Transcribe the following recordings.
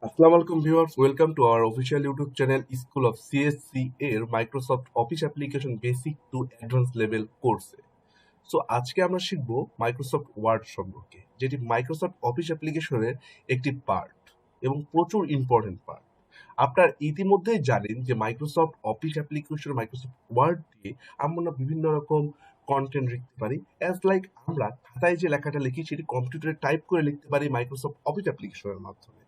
আসসালামু আলাইকুম viewers, welcome to our official YouTube channel school of CSC এর Microsoft Office application basic to advance level কোর্সে। So আজকে আমরা শিখব মাইক্রোসফট ওয়ার্ড সম্পর্কে, যেটি মাইক্রোসফট অফিস অ্যাপ্লিকেশনের একটি পার্ট এবং প্রচুর ইম্পর্টেন্ট পার্ট। আপনারা ইতিমধ্যেই জানেন যে Microsoft Office application Microsoft Word দিয়ে আমরা বিভিন্ন রকম কন্টেন্ট লিখতে পারি। অ্যাজ লাইক আমরা খাতায় যে লেখাটা লিখি সেটি কম্পিউটারে টাইপ করে লিখতে পারি মাইক্রোসফট অফিস অ্যাপ্লিকেশনের মাধ্যমে,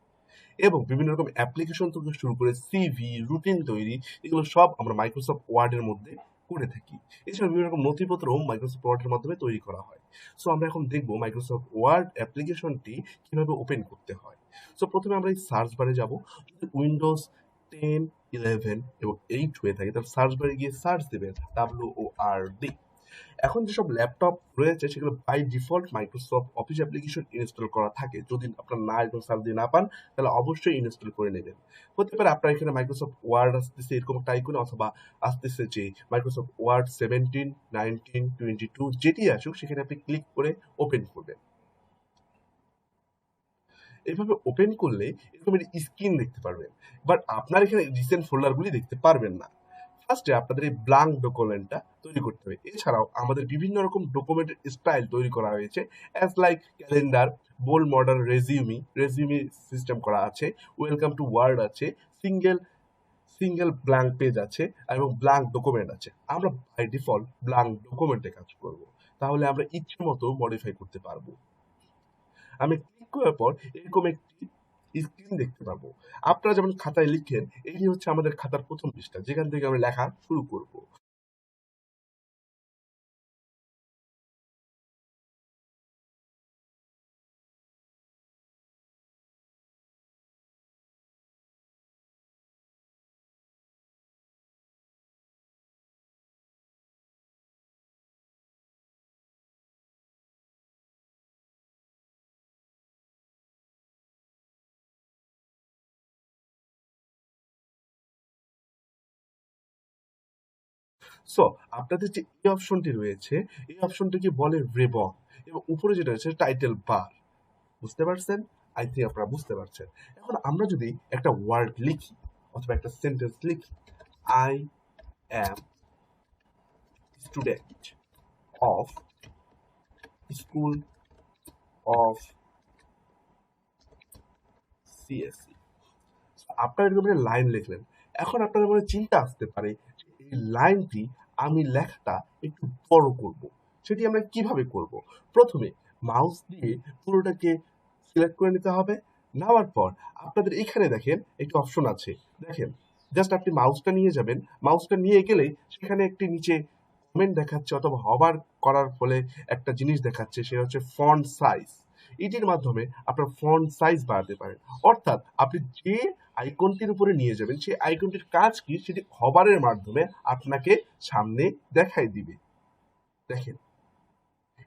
এবং বিভিন্ন রকম অ্যাপ্লিকেশন থেকে শুরু করে সিভি, রুটিন তৈরি, এগুলো সব আমরা মাইক্রোসফট ওয়ার্ডের মধ্যে করে থাকি। এছাড়া বিভিন্ন রকম নথিপত্রও মাইক্রোসফট ওয়ার্ডের মাধ্যমে তৈরি করা হয়। সো আমরা এখন দেখব মাইক্রোসফট ওয়ার্ড অ্যাপ্লিকেশনটি কিভাবে ওপেন করতে হয়। সো প্রথমে আমরা এই সার্চ বারে যাব। যদি উইন্ডোজ 10, 11 এবং 8 হয়ে থাকে তাহলে সার্চ বারে গিয়ে সার্চ দেবেন WORD। এখন যেসব ল্যাপটপ রয়েছে সেগুলো by default Microsoft Office application install করা থাকে। যদি আপনার না এরকম সার্চ দিয়ে না পান তাহলে অবশ্যই ইনস্টল করে নেবেন। হতে পারে আপনার এখানে মাইক্রোসফট ওয়ার্ড আসতেছে এরকম একটা আইকনে, অথবা আসতেছে যে মাইক্রোসফট ওয়ার্ড 17, 19, 22 যেটি আসুক সেখানে আপনি ক্লিক করে ওপেন করবেন। এইভাবে ওপেন করলে এরকম একটি স্ক্রিন দেখতে পারবেন, বাট আপনার এখানে রিসেন্ট ফোল্ডারগুলি দেখতে পারবেন না। ফার্স্টে আপনাদের এই ব্ল্যাঙ্ক ডকুমেন্টটা তৈরি করতে হবে। এছাড়াও আমাদের বিভিন্ন রকম ডকুমেন্টের স্টাইল তৈরি করা হয়েছে, as like calendar, bold, modern, resume system করা আছে, ওয়েলকাম টু ওয়ার্ড আছে, সিঙ্গেল সিঙ্গেল ব্ল্যাঙ্ক পেজ আছে এবং ব্ল্যাঙ্ক ডকুমেন্ট আছে। আমরা বাই ডিফল্ট ব্ল্যাঙ্ক ডকুমেন্টে কাজ করব, তাহলে আমরা ইচ্ছে মতো মডিফাই করতে পারবো। আমি ক্লিক করার পর এরকম একটি স্ক্রিন দেখতে পাবো। আপনারা যেমন খাতায় লিখেন, এটি হচ্ছে আমাদের খাতার প্রথম পৃষ্ঠা, যেখান থেকে আমরা লেখা শুরু করব। সো আপনাদের যে এই অপশনটি রয়েছে, এই অপশনটিকে বলে রিবন, এবং উপরে যেটা রয়েছে টাইটেল বার। বুঝতে পারছেন? আই থিঙ্ক আপনারা বুঝতে পারছেন। এখন আমরা যদি একটা ওয়ার্ড লিখি অথবা একটা সেন্টেন্স লিখি, I am student of school of CSC, আপনারা এরকম একটা লাইন লিখলেন। এখন আপনাদের মনে চিন্তা আসতে পারে যে এই লাইনটি আমি লেখাটা একটু বড় করব। সেটি আমরা কিভাবে করব? প্রথমে মাউস দিয়ে পুরোটাকে সিলেক্ট করে নিতে হবে। নেওয়ার পর আপনাদের এখানে দেখেন একটি অপশন আছে, দেখেন, জাস্ট আপনি মাউসটা নিয়ে যাবেন। মাউসটা নিয়ে গেলেই সেখানে একটি নিচে কমেন্ট দেখাচ্ছে অথবা হবার করার ফলে একটা জিনিস দেখাচ্ছে, সেটা হচ্ছে ফন্ট সাইজ। এটির মাধ্যমে আপনার ফন্ট সাইজ বাড়াতে পারেন। অর্থাৎ আপনি যে আইকনটির উপরে নিয়ে যাবেন সেই আইকনটির কাজ কি সেটি হবারের মাধ্যমে আপনাকে সামনে দেখাই দিবে। দেখেন,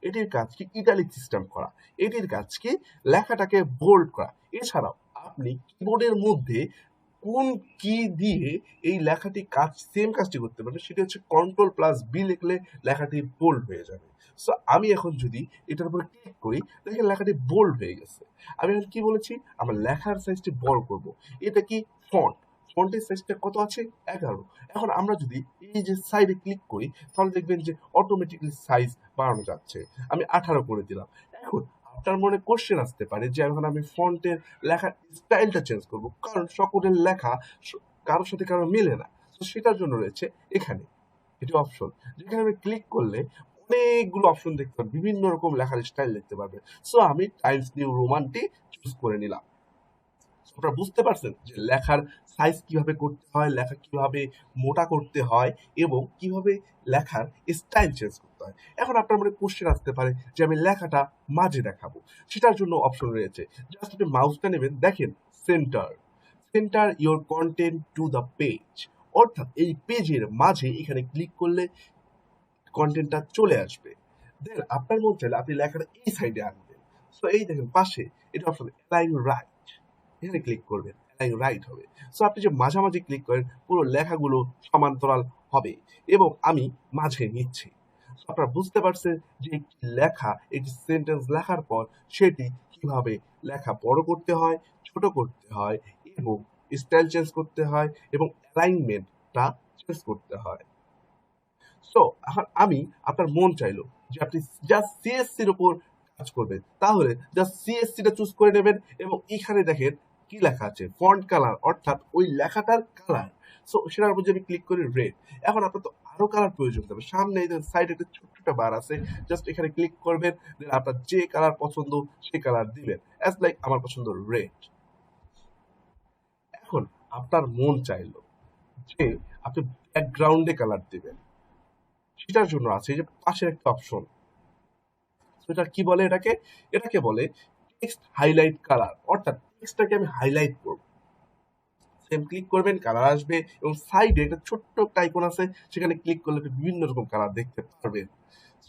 এটির কাজ কি ইটালিক সিস্টেম করা, এটির কাজ কি লেখাটাকে বোল্ড করা। এছাড়াও আপনি কিবোর্ডের মধ্যে কোন কি দিয়ে এই লেখাটি কাজ সেম কাজটি করতে পারবে, সেটি হচ্ছে কন্ট্রোল+বি লিখলে লেখাটি বোল্ড হয়ে যাবে। সো আমি এখন যদি এটার উপরে ক্লিক করি, দেখেন লেখাটি বোল্ড হয়ে গেছে। আমি এখন কি বলেছি, আমার লেখার সাইজটি বড় করব। এটা কি ফন্ট, ফন্টের সাইজটা কত আছে? 11। এখন আমরা যদি এই যে সাইডে ক্লিক করি তাহলে দেখবেন যে অটোমেটিক্যালি সাইজ বাড়ানো যাচ্ছে। আমি 18 করে দিলাম। এখন আপনার মনে কোশ্চেন আসতে পারে যে এখন আমি ফন্টের লেখার স্টাইলটা চেঞ্জ করব, কারণ সকলের লেখা কারোর সাথে কারো মেলে না। তো সেটার জন্য রয়েছে এখানে এটি অপশন, যেখানে আমি ক্লিক করলে অনেকগুলো অপশন দেখতে পারবেন, বিভিন্ন রকম লেখার স্টাইল দেখতে পারবেন। সো আমি টাইমস নিউ রোমানটি চুজ করে নিলাম। আপনারা বুঝতে পারছেন যে লেখার সাইজ কিভাবে করতে হয়, লেখা কিভাবে মোটা করতে হয়, এবং কিভাবে লেখার স্টাইল চেঞ্জ করতে হয়। এখন আপনার মনে কোশ্চেন আসতে পারে যে আমি লেখাটা মাঝে দেখাবো, সেটার জন্য অপশন রয়েছে। জাস্ট আপনি মাউসটা নেবেন, দেখেন centre, centre your content to the page, অর্থাৎ এই পেজের মাঝে এখানে ক্লিক করলে কন্টেন্টটা চলে আসবে। দেন আপনার মন চাইলে আপনি লেখাটা এই সাইডে আনবেন। সো এই দেখেন পাশে এটা অপশন অ্যালাইন রাইট, এখানে ক্লিক করবেন, অ্যালাইন রাইট হবে। সো আপনি যে মাঝামাঝি ক্লিক করেন পুরো লেখাগুলো সমান্তরাল হবে, এবং আমি মাঝে নিচ্ছি। আপনারা বুঝতে পারছেন যে একটি লেখা, একটি সেন্টেন্স লেখার পর সেটি কিভাবে লেখা বড় করতে হয়, ছোট করতে হয় এবং স্টাইল চেঞ্জ করতে হয় এবং অ্যালাইনমেন্টটা চেঞ্জ করতে হয়। সো এখন আমি আপনার মন চাইলো যে আপনি জাস্ট সিএসসির উপর কাজ করবেন, তাহলে জাস্ট সিএসসিটা চুজ করে নেবেন এবং এখানে দেখেন কি লেখা আছে, ফন্ট কালার, অর্থাৎ ওই লেখাটার কালার। সো সেটার উপর যদি আমি ক্লিক করি রেড, এখন আপনার তো আরো কালার প্রয়োজন হবে। সামনে এই সাইডে একটা ছোট্ট একটা বার আছে, জাস্ট এখানে ক্লিক করবেন, দেন আপনার যে কালার পছন্দ সেই কালার দিবেন, অ্যাজ লাইক আমার পছন্দ রেড। এখন আপনার মন চাইলো যে আপনি ব্যাকগ্রাউন্ডে কালার দিবেন, সেটার জন্য আছে এই যে পাশের একটা অপশন, সেটা কি বলে এটাকে, এটাকে বলে টেক্সট হাইলাইট কালার, অর্থাৎ টেক্সটটাকে আমি হাইলাইট করব। সেম ক্লিক করবেন, কালার আসবে এবং সাইডে একটা ছোট্ট একটা আইকন আছে, সেখানে ক্লিক করলে আপনি বিভিন্ন রকম কালার দেখতে পারবেন।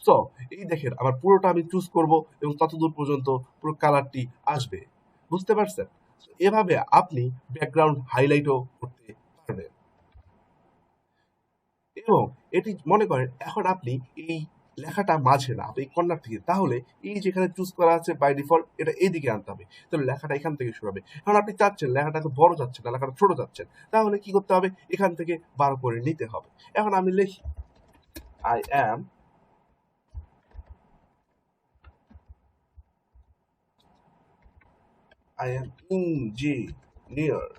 সো এই দেখেন আমার পুরোটা আমি চুজ করব এবং ততদূর পর্যন্ত পুরো কালারটি আসবে। বুঝতে পারছেন? এভাবে আপনি ব্যাকগ্রাউন্ড হাইলাইটও করতে পারবেন। এবং এটি মনে করেন এখন আপনি এই লেখাটা মাঝে না, আপনি কর্নার থেকে, তাহলে এই যেখানে চুজ করা আছে বাই ডিফল্ট এটা এইদিকে আনতে হবে, তাহলে লেখাটা এখান থেকে শুরু হবে। এখন আপনি চাচ্ছেন লেখাটা এত বড় যাচ্ছে না, লেখাটা ছোট যাচ্ছেন, তাহলে কি করতে হবে, এখান থেকে বার করে নিতে হবে। এখন আমি লিখি I am I am engineer,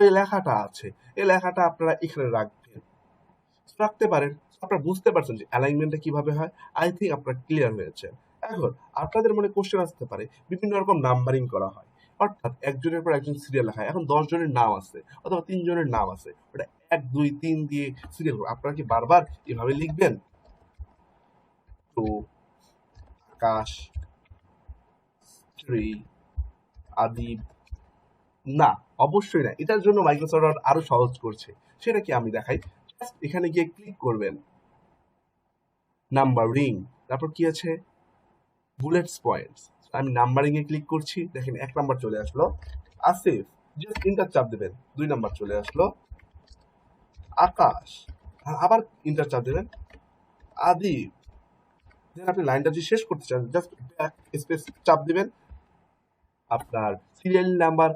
এই লেখাটা আছে, এই লেখাটা আপনারা এখানে রাখবেন, রাখতে পারেন। আপনারা বুঝতে পারছেন যে অ্যালাইনমেন্টটা কিভাবে হয়। আই থিঙ্ক আপনারা ক্লিয়ার হয়েছে। এখন আপনাদের মনে কোশ্চেন আসতে পারে, বিভিন্ন রকম নাম্বারিং করা হয়, অর্থাৎ একজনের পর একজন সিরিয়াল লেখা হয়। এখন 10 জনের নাম আছে অথবা 3 জনের নাম আছে, ওটা 1 2 3 দিয়ে সিরিয়াল করবে। আপনারা কি বারবার এভাবে লিখবেন? তো আকাশ, শ্রী, আদিব, না, অবশ্যই না। এটার জন্য মাইক্রোসফট আরো সহজ করছে। সেটা কি আমি দেখাই। জাস্ট এখানে গিয়ে ক্লিক করবেন, নাম্বারিং, তারপর কি আছে, বুলেটস পয়েন্টস। আমি নাম্বারিং এ ক্লিক করছি, দেখেন 1 নাম্বার চলে আসলো আসিফ, জাস্ট ইন্টার চাপ দেবেন, 2 নাম্বার চলে আসলো আকাশ, আবার ইন্টার চাপ দেবেন আদিব। দেন আপনি লাইনটা যদি শেষ করতে চান, জাস্ট ব্যাক স্পেস চাপ দিবেন, আপনার সিরিয়াল নাম্বার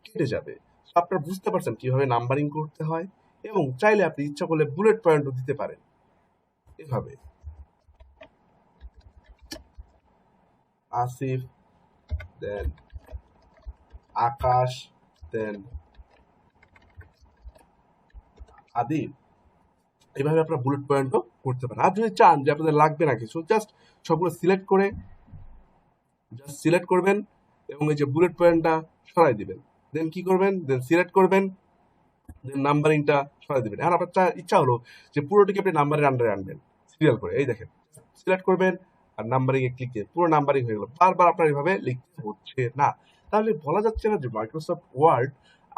কেটে যাবে। So আপনারা বুঝতে পারছেন কিভাবে নাম্বারিং করতে হয়, এবং চাইলে আপনি ইচ্ছা করলে বুলেট পয়েন্টও দিতে পারেন এভাবে, আসিফ, দেন আকাশ, দেন আদিব। এইভাবে আপনারা বুলেট পয়েন্টও করতে পারেন। আর যদি চান যে আপনাদের লাগবে না কিছু, জাস্ট সবগুলো সিলেক্ট করে জাস্ট সিলেক্ট করবেন এবং এই যে বুলেট পয়েন্টটা সরাই দিবেন, দেন কি করবেন, দেন সিলেক্ট করবেন, দেন নাম্বারিংটা সরাই দিবেন। এখন আপনার ইচ্ছা হলো যে পুরোটিকে আপনি নাম্বারের আন্ডারে আনবেন সিরিয়াল করে, এই দেখেন সিলেক্ট করবেন আর নাম্বারিং এ ক্লিক দিয়ে পুরো নাম্বারিং হয়ে গেল, বারবার আপনার এইভাবে লিখতে হচ্ছে না। তাহলে বলা যাচ্ছে না যে মাইক্রোসফট ওয়ার্ড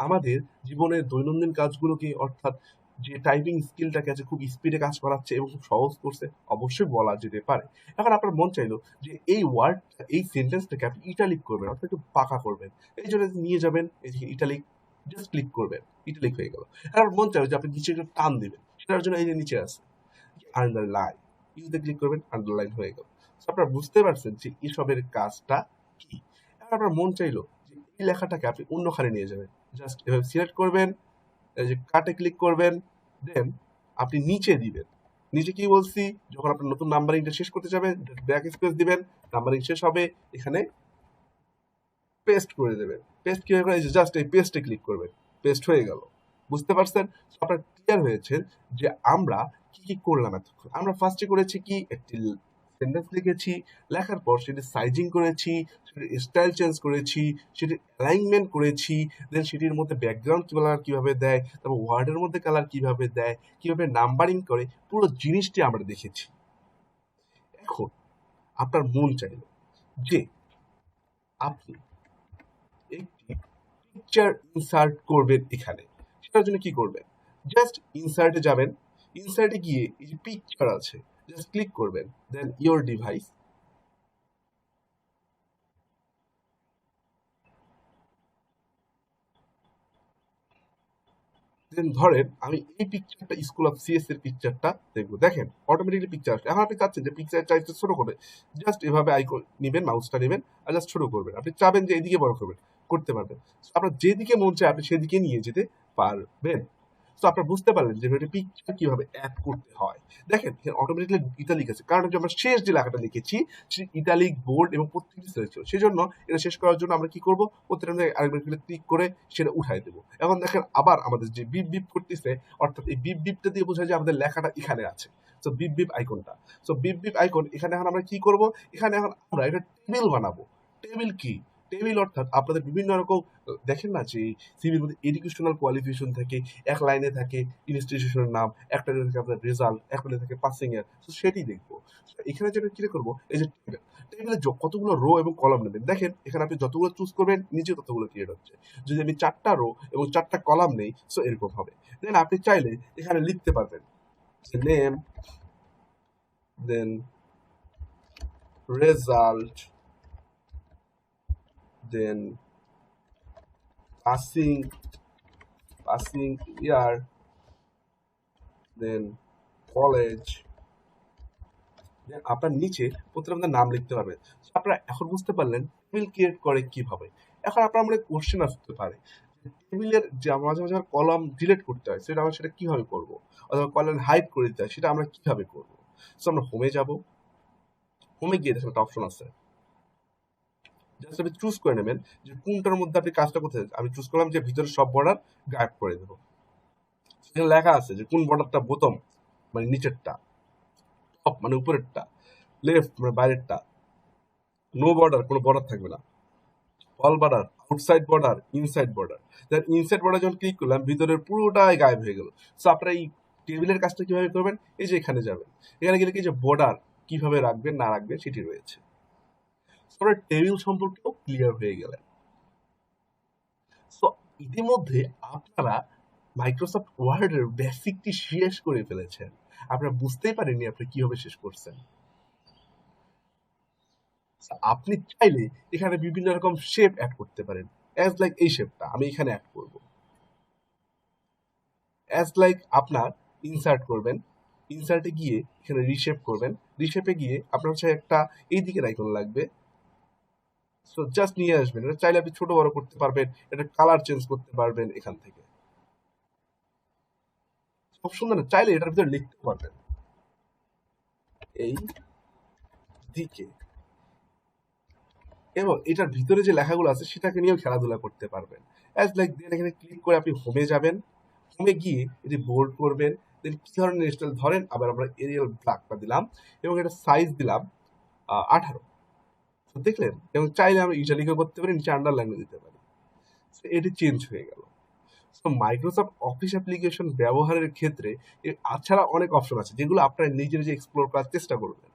আমাদের জীবনের দৈনন্দিন কাজগুলোকে, অর্থাৎ যে টাইপিং স্কিলটাকে আছে খুব স্পিডে কাজ করাচ্ছে এবং খুব সহজ করছে? অবশ্যই বলা যেতে পারে। এখন আপনার মন চাইলো যে এই ওয়ার্ড, এই সেন্টেন্সটাকে আপনি ইটালিক করবেন, অর্থাৎ একটু পাকা করবেন, এই জন্য নিয়ে যাবেন এই যে ইটালিক, জাস্ট ক্লিক করবেন, ইটালিক হয়ে গেল। আর মন চাইলো যে আপনি নিচে একটু টান দিবেন, সেটার জন্য এই যে নিচে আছে আন্ডারলাইন, ইউতে ক্লিক করবেন, আন্ডারলাইন হয়ে গেল। So আপনারা বুঝতে পারছেন যে এসবের কাজটা কি। এখন আপনার মন চাইলো যে এই লেখাটাকে আপনি অন্যখানে নিয়ে যাবেন, জাস্ট এভাবে সিলেক্ট করবেন, এই যে কাটে ক্লিক করবেন, দেন আপনি নিচে দিবেন। নিচে কি বলছি, যখন আপনার নতুন নাম্বারিংটা শেষ করতে যাবেন, ব্যাক স্পেস দিবেন, নাম্বারিং শেষ হবে, এখানে পেস্ট করে দেবেন। পেস্ট কিভাবে করে, জাস্ট এই পেস্টে ক্লিক করবেন, পেস্ট হয়ে গেল। বুঝতে পারছেন? আপনার ক্লিয়ার হয়েছে যে আমরা কি কি করলাম এতক্ষণ। আমরা ফার্স্টে করেছি কি, একটি সেন্টেন্স লিখেছি, লেখার পর সেটি সাইজিং করেছি, সেটির স্টাইল চেঞ্জ করেছি, সেটির অ্যালাইনমেন্ট করেছি, দেন সেটির মধ্যে ব্যাকগ্রাউন্ড কালার কিভাবে দেয়, তারপর ওয়ার্ডের মধ্যে কালার কিভাবে দেয়, কিভাবে নাম্বারিং করে, পুরো জিনিসটি আমরা দেখেছি। এখন আপনার মন চাইল যে আপনি একটি পিকচার ইনসার্ট করবেন এখানে, সেটার জন্য কি করবেন, জাস্ট ইনসার্টে যাবেন, ইনসার্টে গিয়ে এই যে পিকচার আছে, জাস্ট ক্লিক করবেন, দেন ইওর ডিভাইস, দেন ধরেন আমি এই পিকচারটা স্কুল অফ সিএস এর পিকচারটা দেখবো, দেখেন অটোমেটিকলি পিকচার আসবে। এখন আপনি চাচ্ছেন যে পিকচার চাইতে ছোট করবে, জাস্ট এভাবে আইকন নিবেন, মাউসটা নেবেন আর জাস্ট ছোট করবেন। আপনি চাবেন যে এইদিকে বড় করবেন, করতে পারবেন। আপনার যেদিকে মন চায় আপনি সেদিকে নিয়ে যেতে পারবেন। তো আপনারা বুঝতে পারলেন যে পিকচার কিভাবে অ্যাড করতে হয়। দেখেন অটোমেটিকলি ইতালিক আছে, কারণ হচ্ছে আমরা শেষ যে লেখাটা লিখেছি সে ইতালিক, বোল্ড এবং প্রত্যেকটি সেল ছিল। সেই জন্য এটা শেষ করার জন্য আমরা কি করবো, প্রত্যেকটা আরেকবার ক্লিক করে সেটা উঠাই দেবো। এখন দেখেন আবার আমাদের যে বিপ বিপ করতেছে, অর্থাৎ এই বিপ বিপটা দিয়ে বোঝায় যে আমাদের লেখাটা এখানে আছে। তো বিপ বিপ আইকনটা, তো বিপ বিপ আইকন এখানে এখন আমরা কি করব, এখানে এখন আমরা একটা টেবিল বানাবো। টেবিল কি, টেবিল অর্থাৎ আপনাদের বিভিন্ন রকম, দেখেন না যে সিভির মধ্যে এডুকেশনাল কোয়ালিফিকেশন থাকে, এক লাইনে থাকে ইনস্টিটিউশনের নাম, একটা লাইনে থাকে আপনার রেজাল্ট, এক লাইনে থাকে পাসিং এর, তো সেটি দেখবো। এখানে যেটা কি করবো, এই যে টেবিল, টেবিলে কতগুলো রো এবং কলাম নেবেন। দেখেন এখানে আপনি যতগুলো চুজ করবেন নিচে ততগুলো ক্রিয়েট হচ্ছে। যদি আমি 4টা রো এবং 4টা কলাম নেই, সো এরকম হবে। দেন আপনি চাইলে এখানে লিখতে পারবেন নেম, দেন রেজাল্ট, দেন পাসিং, পাসিং ইয়ার, দেন কলেজ, আপনার নিচে প্রত্যেকটা আপনার নাম লিখতে পারবেন। আপনারা এখন বুঝতে পারলেন টেবিল ক্রিয়েট করে কিভাবে। এখন আপনার মনে কোশ্চেন আসতে পারে, টেবিলের যে মাঝে মাঝে কলাম ডিলিট করতে হয়, সেটা আমরা সেটা কিভাবে করবো, অথবা কলাম হাইড করে দিতে হয় সেটা আমরা কিভাবে করবো। সো আমরা হোমে যাব, হোমে গিয়ে দেখেন একটা অপশন আছে, জাস্ট আপনি চুজ করে নেবেন যে কোনটার মধ্যে আপনি কাজটা করতে চান। আমি চুজ করলাম যে ভিতরে সব বর্ডার গায়েব করে দেবো। সেখানে লেখা আছে যে কোন বর্ডারটা বোতাম মানে নিচেরটা, টপ মানে উপরেরটা, লেফট মানে বাইরেরটা, নো বর্ডার কোনো বর্ডার থাকবে না, all border, outside border, inside border. Then inside border যখন ক্লিক করলাম ভিতরের পুরোটাই গায়েব হয়ে গেল। সো আপনারা এই টেবিলের কাজটা কিভাবে করবেন, এই যে এখানে যাবেন, এখানে গেলে কি যে বর্ডার কিভাবে রাখবেন না রাখবেন সেটি রয়েছে। আপনার টেবিল সম্পর্কেও ক্লিয়ার হয়ে গেলেন। সো ইতিমধ্যে আপনারা মাইক্রোসফট ওয়ার্ডের বেসিকটি শেষ করে ফেলেছেন। আপনারা বুঝতেই পারেননি আপনি কিভাবে শেষ করছেন। আপনি চাইলে এখানে বিভিন্ন রকম শেপ অ্যাড করতে পারেন। অ্যাজ লাইক এই শেপটা আমি এখানে অ্যাড করব। অ্যাজ লাইক আপনার ইনসার্ট করবেন, ইনসার্টে গিয়ে এখানে রিশেপ করবেন, রিশেপে গিয়ে আপনার হচ্ছে একটা এই দিকের আইকন লাগবে, সো জাস্ট নিয়ে আসবেন। এটা চাইলে আপনি ছোট বড় করতে পারবেন, এটা কালার চেঞ্জ করতে পারবেন এখান থেকে। খুব সুন্দর না, চাইলে এটার ভিতরে লিখতে পারবেন এই দিকে, এবং এটার ভিতরে যে লেখাগুলো আছে সেটাকে নিয়েও খেলাধুলা করতে পারবেন। অ্যাজ লাইক দেন এখানে ক্লিক করে আপনি হোমে যাবেন, হোমে গিয়ে এটি বোল্ড করবেন। দেন কি ধরনের স্টাইল ধরেন, আবার আমরা এরিয়াল ব্ল্যাকটা দিলাম এবং এটা সাইজ দিলাম 18। দেখলেন, এবং চাইলে আমরা ইটালিকে করতে পারি, নিচে আন্ডারলাইনও দিতে পারি। এটি চেঞ্জ হয়ে গেল। তো মাইক্রোসফট অফিস অ্যাপ্লিকেশন ব্যবহারের ক্ষেত্রে ছাড়া অনেক অপশন আছে যেগুলো আপনারা নিজে নিজে এক্সপ্লোর করার চেষ্টা করবেন।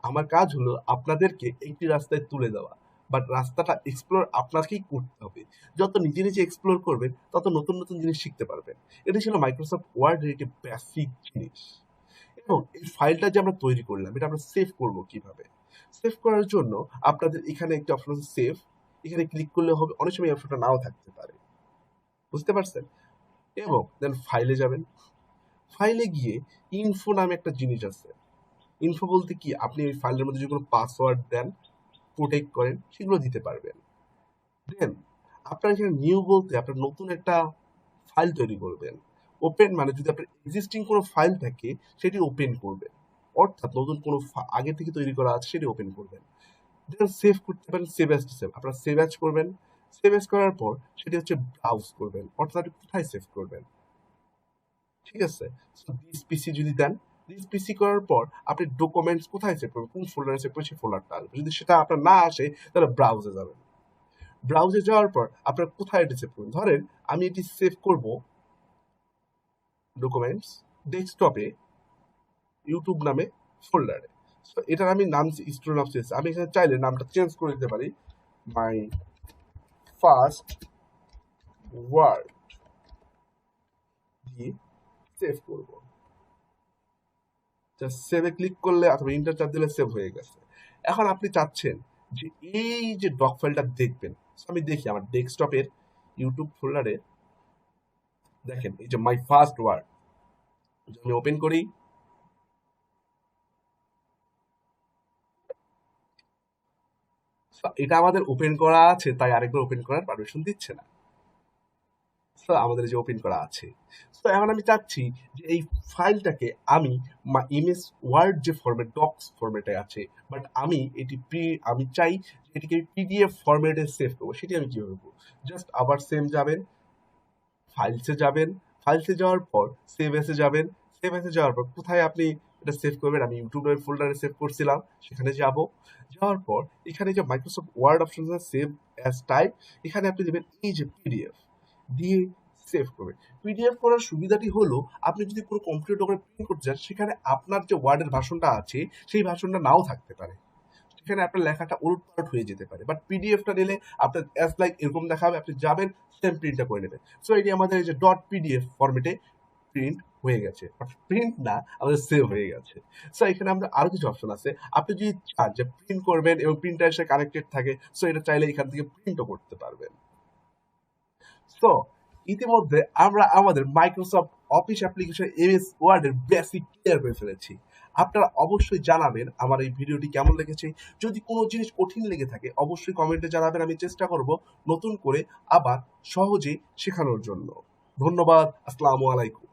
আমার কাজ হলো আপনাদেরকে একটি রাস্তায় তুলে দেওয়া, বাট রাস্তাটা এক্সপ্লোর আপনাকেই করতে হবে। যত নিজে নিজে এক্সপ্লোর করবেন তত নতুন নতুন জিনিস শিখতে পারবেন। এটা ছিল মাইক্রোসফট ওয়ার্ডের একটি বেসিক জিনিস। এবং এই ফাইলটা যে আমরা তৈরি করলাম এটা আমরা সেভ করব কিভাবে। সেভ করার জন্য আপনাদের এখানে একটি অপশন আছে সেভ, এখানে ক্লিক করলে হবে, অনেক সময় এই অপশনটা নাও থাকতে পারে, বুঝতে পারছেন। এবং দেন ফাইলে যাবেন, ফাইলে গিয়ে ইনফো নামে একটা জিনিস আছে। ইনফো বলতে কি, আপনি ওই ফাইলের মধ্যে যে কোনো পাসওয়ার্ড দেন, প্রোটেক্ট করেন, সেগুলো দিতে পারবেন। দেন আপনার এখানে নিউ বলতে আপনার নতুন একটা ফাইল তৈরি করবেন। ওপেন মানে যদি আপনার এক্সিস্টিং কোনো ফাইল থাকে সেটি ওপেন করবেন, অর্থাৎ নতুন কোনো আগে থেকে তৈরি করা আছে সেটি ওপেন করবেন। দেন সেভ করতে পারেন, সেভ অ্যাজ টু সেভ, আপনারা সেভ অ্যাজ করবেন। সেভ অ্যাজ করার পর সেটি হচ্ছে ব্রাউজ করবেন, অর্থাৎ আপনি কোথায় সেভ করবেন, ঠিক আছে। দিস পিসি যদি দেন, দিস পিসি করার পর আপনি ডকুমেন্টস কোথায় সেভ করবেন, কোন ফোল্ডারে সেভ করবেন সেই ফোল্ডারটা আসবে। যদি সেটা আপনার না আসে তাহলে ব্রাউজে যাবেন। ব্রাউজে যাওয়ার পর আপনার কোথায় এটি সেভ করবেন, ধরেন আমি এটি সেভ করব ডকুমেন্টস ডেস্কটপে ইউটিউব নামে ফোল্ডারে। এটার আমি নাম স্টুডেন্ট অফ সিএস, আমি এখানে চাইলে নামটা চেঞ্জ করে দিতে পারি, মাই ফার্স্ট ওয়ার্ড দিয়ে সেভ করব। জাস্ট সেভে ক্লিক করলে অথবা ইন্টার চাপ দিলে সেভ হয়ে গেছে। এখন আপনি চাচ্ছেন যে এই যে ডক ফাইলটা দেখবেন, আমি দেখি আমার ডেস্কটপের ইউটিউব ফোল্ডারে দেখেন এই যে মাই ফার্স্ট ওয়ার্ড, আমি ওপেন করি, এটা আমাদের ওপেন করা আছে তাই আরেকবার ওপেন করার পারমিশন দিচ্ছে না। তো আমাদের যে ওপেন করা আছে, তো এখন আমি চাচ্ছি যে এই ফাইলটাকে আমি ইমেজ ওয়ার্ড যে ফরম্যাট ডক্স ফরম্যাটে আছে, বাট আমি আমি চাই যে এটিকে পিডিএফ ফরম্যাটে সেভ করবো। সেটি আমি কিভাবে করবো? জাস্ট আবার সেম যাবেন, ফাইলসে যাবেন, ফাইলসে যাওয়ার পর সেভ এসে যাবেন, সেভ এসে যাওয়ার পর কোথায় আপনি এটা সেভ করবেন, আমি ইউটিউবের ফোল্ডারে সেভ করছিলাম, সেখানে যাব। যাওয়ার পর এখানে যে মাইক্রোসফট ওয়ার্ড অপশন আছে সেভ অ্যাজ টাইপ, এখানে আপনি দেবেন এই যে পিডিএফ, দিয়ে সেভ করবেন। পিডিএফ করার সুবিধাটি হলো আপনি যদি কোনো কম্পিউটার করে প্রিন্ট করতে চান, সেখানে আপনার যে ওয়ার্ডের ভাষণটা আছে সেই ভাষণটা নাও থাকতে পারে, সেখানে আপনার লেখাটা উলটপালট হয়ে যেতে পারে। বাট পিডিএফটা নিলে আপনার অ্যাজ লাইক এরকম দেখাবে, আপনি যাবেন সেম প্রিন্টটা করে নেবেন। সো এটি আমাদের এই যে ডট পিডিএফ ফরম্যাটে প্রিন্ট হয়ে গেছে, প্রিন্ট না, আমাদের সেভ হয়ে গেছে। সো এখানে আমাদের আরো কিছু অপশন আছে। আপনি যদি চান যে প্রিন্ট করবেন এবং প্রিন্টার এসে কানেক্টেড থাকে, সো এটা চাইলে এখান থেকে প্রিন্টও করতে পারবেন। সো ইতিমধ্যে আমরা আমাদের মাইক্রোসফট অফিস অ্যাপ্লিকেশন এমএস ওয়ার্ডের বেসিক ক্লিয়ার করে ফেলেছি। আপনারা অবশ্যই জানাবেন আমার এই ভিডিওটি কেমন লেগেছে। যদি কোনো জিনিস কঠিন লেগে থাকে অবশ্যই কমেন্টে জানাবেন, আমি চেষ্টা করব নতুন করে আবার সহজে শেখানোর জন্য। ধন্যবাদ। আসসালামু আলাইকুম।